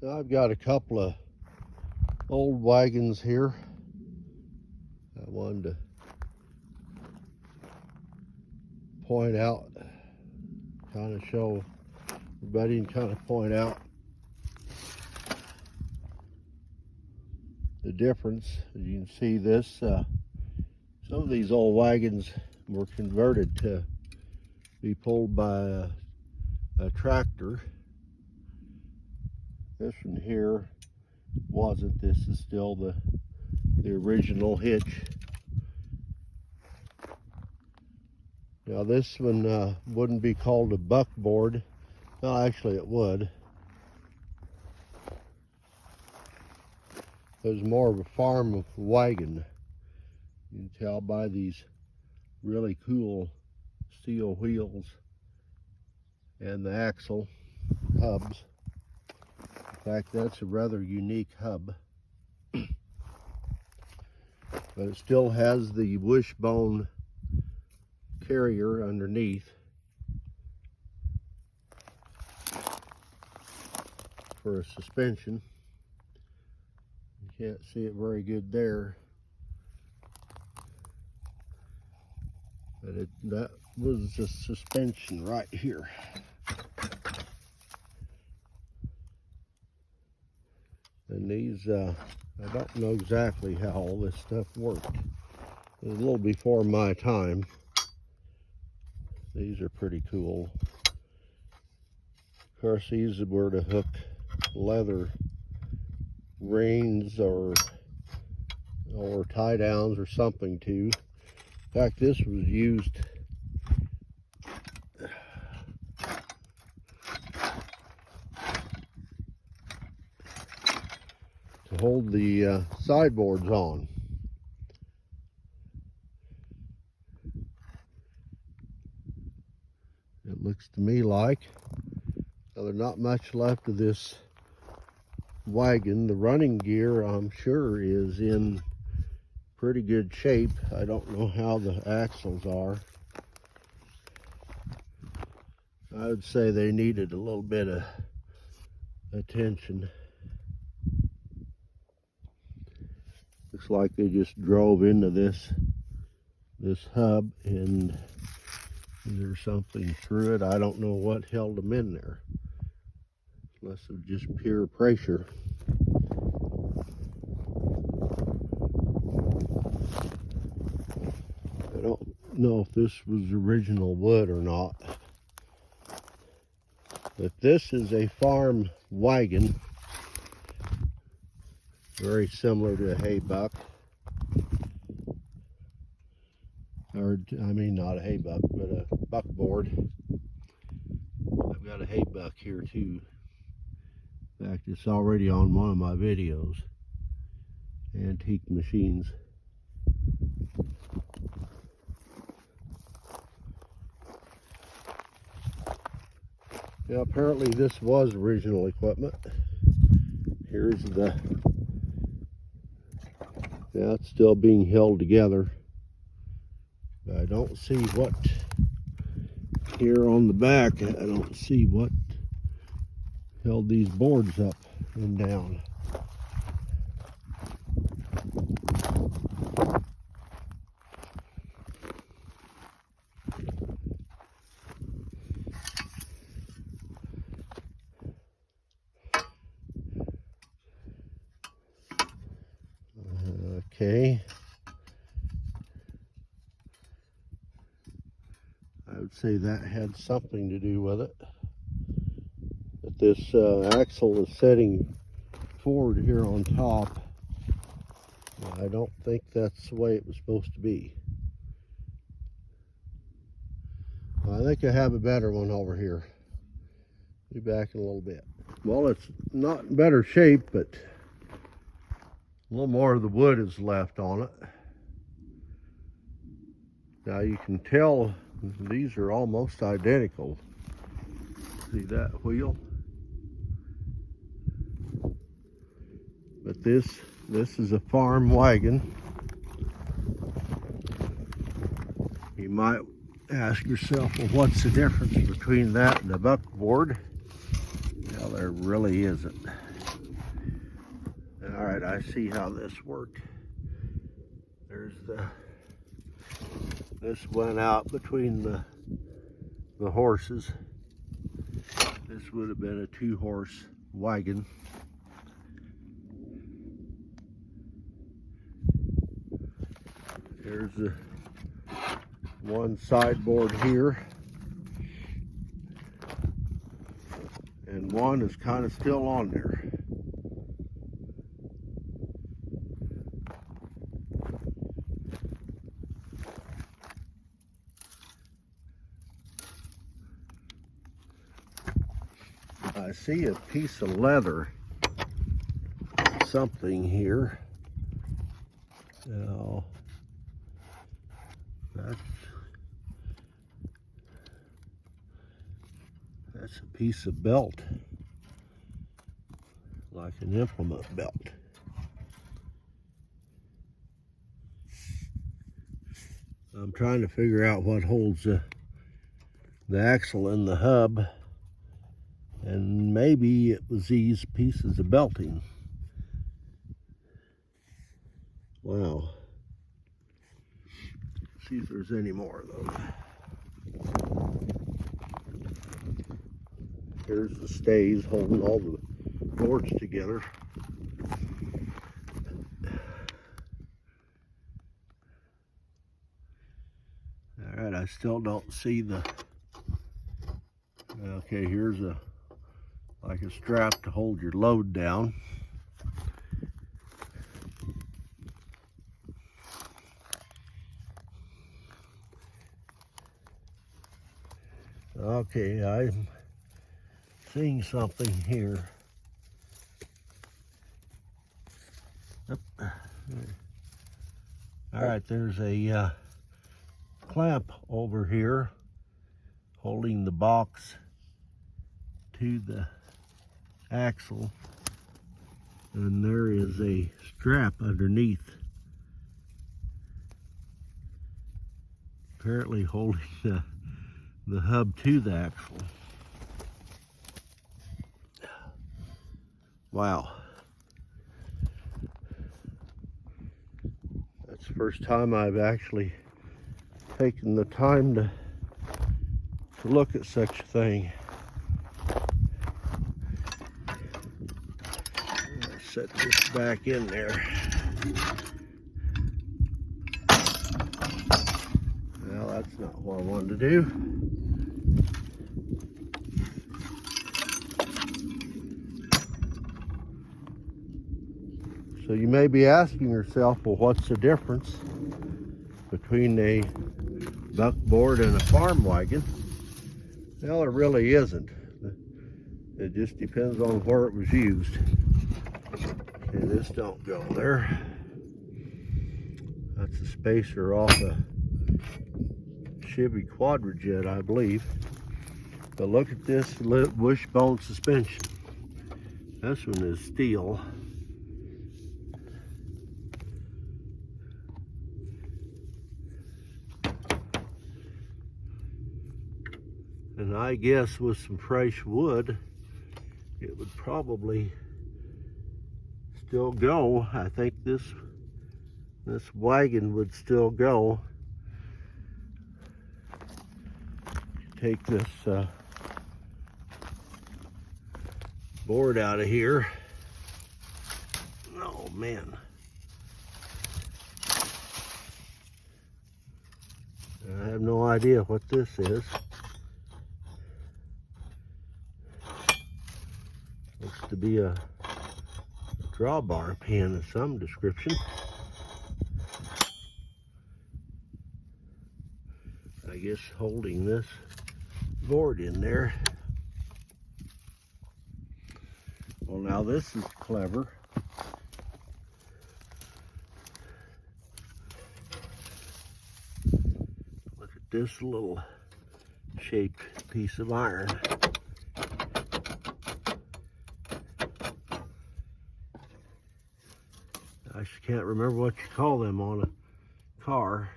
I've got a couple of old wagons here. I wanted to point out, kind of show everybody and kind of point out the difference. As you can see, this some of these old wagons were converted to be pulled by a tractor. This one here wasn't. This is still the original hitch. Now this one wouldn't be called a buckboard. Well, actually it would. It was more of a farm wagon. You can tell by these really cool steel wheels and the axle hubs. In fact, that's a rather unique hub. But it still has the wishbone carrier underneath for a suspension. You can't see it very good there, but that was the suspension right here. And these, I don't know exactly how all this stuff worked. It was a little before my time. These are pretty cool. Of course, these were to hook leather reins or tie downs or something to. In fact, this was used to hold the sideboards on. It looks to me like. Now, there's not much left of this wagon. The running gear, I'm sure, is in pretty good shape. I don't know how the axles are. I would say they needed a little bit of attention. Looks like they just drove into this hub and there's something through it. I don't know what held them in there. Unless it was just pure pressure. I don't know if this was original wood or not. But this is a farm wagon. Very similar to a hay buck. Or, I mean, not a hay buck, but a buckboard. I've got a hay buck here too. In fact, it's already on one of my videos. Antique machines. Now, apparently this was original equipment. Here's the, yeah, it's still being held together. I don't see what here on the back. I don't see what held these boards up and down. Okay. I would say that had something to do with it. But this axle is setting forward here on top. I don't think that's the way it was supposed to be. I think I have a better one over here. Be back in a little bit. Well, it's not in better shape, but a little more of the wood is left on it. Now you can tell these are almost identical. See that wheel? But this is a farm wagon. You might ask yourself, well, what's the difference between that and a buckboard? Well, there really isn't. All right, I see how this worked. There's this went out between the horses. This would have been a 2-horse wagon. There's one sideboard here, and one is kind of still on there. I see a piece of leather, something here. Now, that's a piece of belt, like an implement belt. I'm trying to figure out what holds the axle in the hub, and maybe it was these pieces of belting. Wow. Let's see if there's any more of those. Here's the stays holding all the boards together. All right, I still don't see the, okay, here's like a strap to hold your load down. Okay, I'm seeing something here. All right, there's a clamp over here holding the box to the axle, and there is a strap underneath, apparently holding the hub to the axle. Wow. That's the first time I've actually taken the time to look at such a thing. Let's set this back in there. Well, that's not what I wanted to do. So you may be asking yourself, well, what's the difference between a buckboard and a farm wagon? Well, there really isn't. It just depends on where it was used. Okay, this don't go there. That's a spacer off a Chevy Quadrajet, I believe. But look at this wishbone suspension. This one is steel. And I guess with some fresh wood, it would probably still go. I think this wagon would still go. Take this board out of here. Oh man. I have no idea what this is. Looks to be a drawbar pin of some description. I guess holding this board in there. Well, now this is clever. Look at this little shaped piece of iron. I just can't remember what you call them on a car.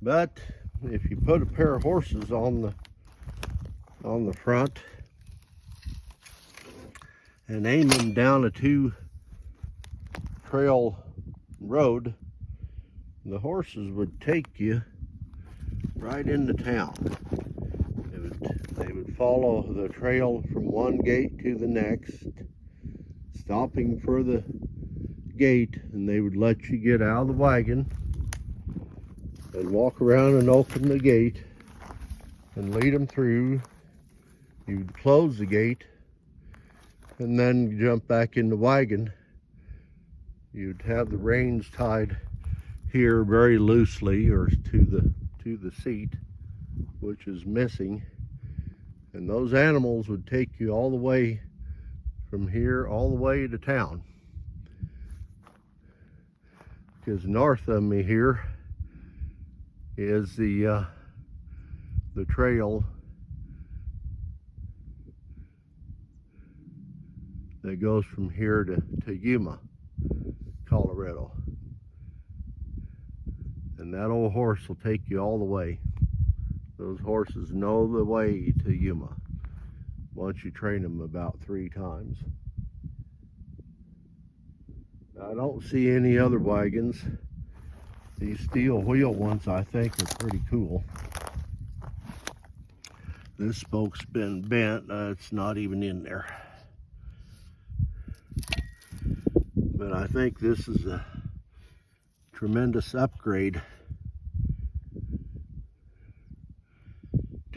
But if you put a pair of horses on on the front and aim them down a 2-trail road. The horses would take you right into town. They would follow the trail from one gate to the next, stopping for the gate, and they would let you get out of the wagon and walk around and open the gate and lead them through. You'd close the gate and then jump back in the wagon. You'd have the reins tied here very loosely, or to the seat, which is missing, and those animals would take you all the way from here all the way to town. Because north of me here is the trail that goes from here to Yuma, Colorado. And that old horse will take you all the way. Those horses know the way to Yuma once you train them about 3 times. I don't see any other wagons. These steel wheel ones I think are pretty cool. This spoke's been bent. It's not even in there. But I think this is a tremendous upgrade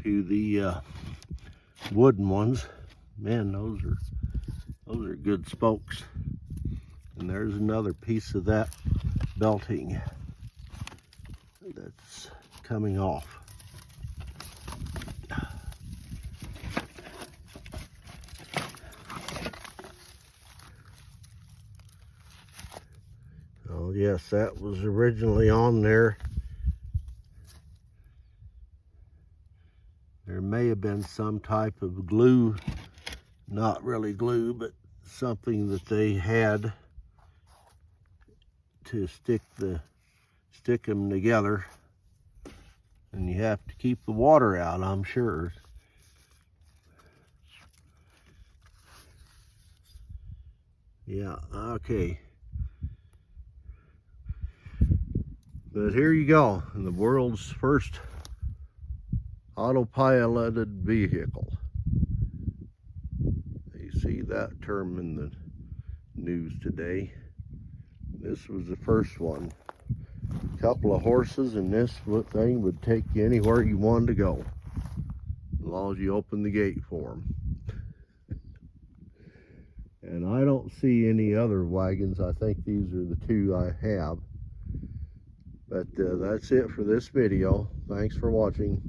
to the wooden ones. Man, those are good spokes. And there's another piece of that belting that's coming off. Oh yes, that was originally on there. There may have been some type of glue, not really glue, but something that they had to stick them together, and you have to keep the water out, I'm sure. Yeah, okay. But here you go, in the world's first autopiloted vehicle. You see that term in the news today. This was the first one. A couple of horses, and this thing would take you anywhere you wanted to go, as long as you open the gate for them. And I don't see any other wagons. I think these are the 2 I have. But that's it for this video. Thanks for watching.